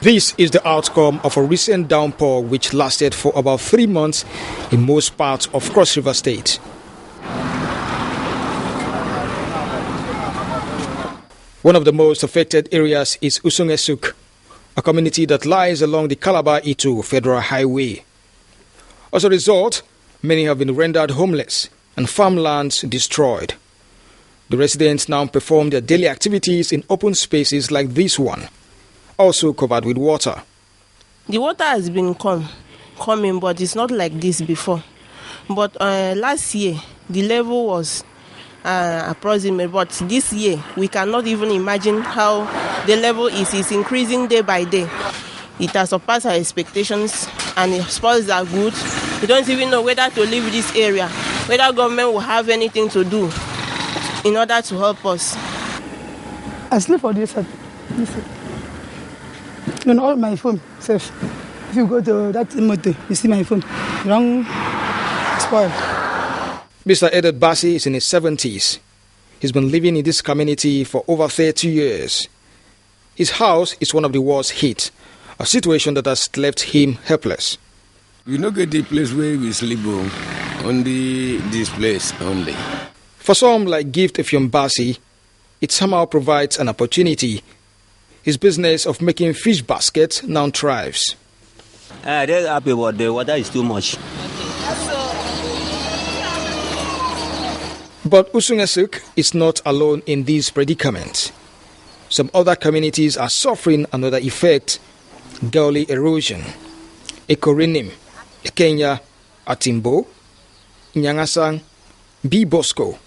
This is the outcome of a recent downpour which lasted for about 3 months in most parts of Cross River State. One of the most affected areas is Usungesuk, a community that lies along the Calabar-Itu Federal Highway. As a result, many have been rendered homeless and farmlands destroyed. The residents now perform their daily activities in open spaces like this one, also covered with water. The water has been coming, but it's not like this before. But last year, the level was approximate, but this year, we cannot even imagine how the level is. It's increasing day by day. It has surpassed our expectations, and the spoils are good. We don't even know whether to leave this area, whether government will have anything to do in order to help us. I sleep for this. And all my phone safe. If you go to that motor, you see my phone. Wrong spoil. Mr. Edward Bassi is in his 70s. He's been living in this community for over 30 years. His house is one of the worst hit, a situation that has left him helpless. We don't get the place where we sleep, only this place only. For some like Gift Effiong-Bassi, it somehow provides an opportunity. His business of making fish baskets now thrives. They're happy, but the water is too much. But Usungesuk is not alone in this predicament. Some other communities are suffering another effect: gully erosion. Ekorinim, Kenya, Atimbo, Nyangasang, B. Bosco,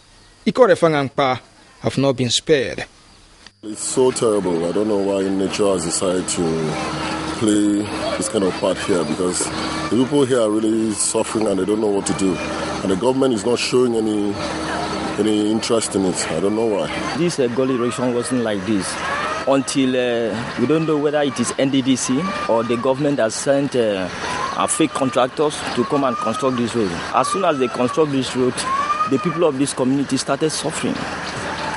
Ikorefangangpa have not been spared. It's so terrible. I don't know why nature has decided to play this kind of part here, because the people here are really suffering and they don't know what to do. And the government is not showing any interest in it. I don't know why. This gully erosion wasn't like this until we don't know whether it is NDDC or the government has sent fake contractors to come and construct this road. As soon as they construct this road, the people of this community started suffering.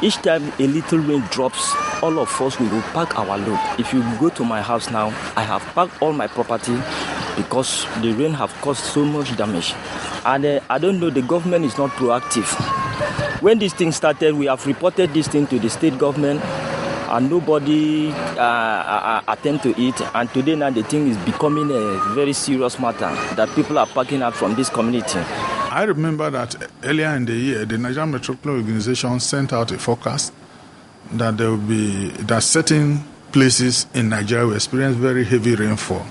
Each time a little rain drops, all of us will pack our load. If you go to my house now, I have packed all my property because the rain have caused so much damage. And I don't know, the government is not proactive. When this thing started, we have reported this thing to the state government, and nobody attend to it. And today now the thing is becoming a very serious matter that people are packing out from this community. I remember that earlier in the year, the Nigerian Metropolitan Organization sent out a forecast that there will be that certain places in Nigeria will experience very heavy rainfall.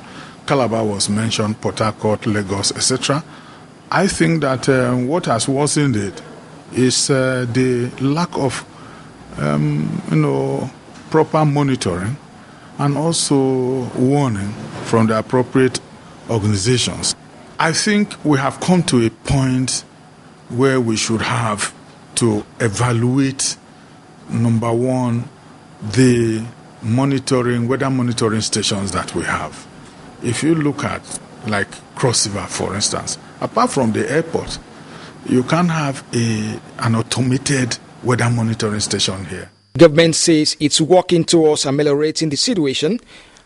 Calabar was mentioned, Port Harcourt, Lagos, etc. I think that what has worsened it is the lack of proper monitoring and also warning from the appropriate organizations. I think we have come to a point where we should have to evaluate, number one, the weather monitoring stations that we have. If you look at, like Cross River, for instance, apart from the airport, you can't have an automated weather monitoring station here. Government says it's working towards ameliorating the situation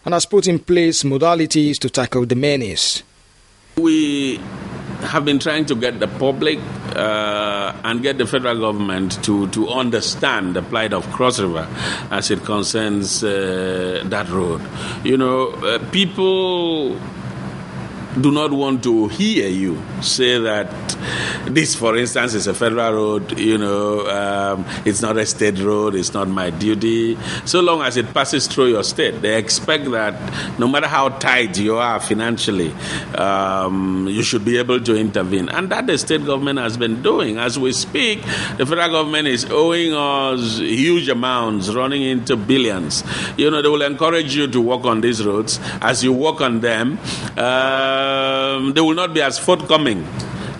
and has put in place modalities to tackle the menace. We have been trying to get the public and get the federal government to understand the plight of Cross River as it concerns that road. People do not want to hear you say that this, for instance, is a federal road, it's not a state road, it's not my duty. So long as it passes through your state, they expect that no matter how tight you are financially, you should be able to intervene. And that the state government has been doing. As we speak, the federal government is owing us huge amounts, running into billions. They will encourage you to work on these roads. As you work on them, they will not be as forthcoming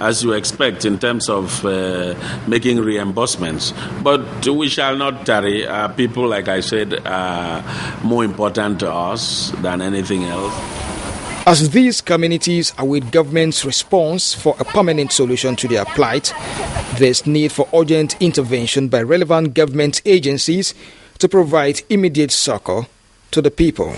as you expect in terms of making reimbursements. But we shall not tarry. People, like I said, are more important to us than anything else. As these communities await government's response for a permanent solution to their plight, there's need for urgent intervention by relevant government agencies to provide immediate succor to the people.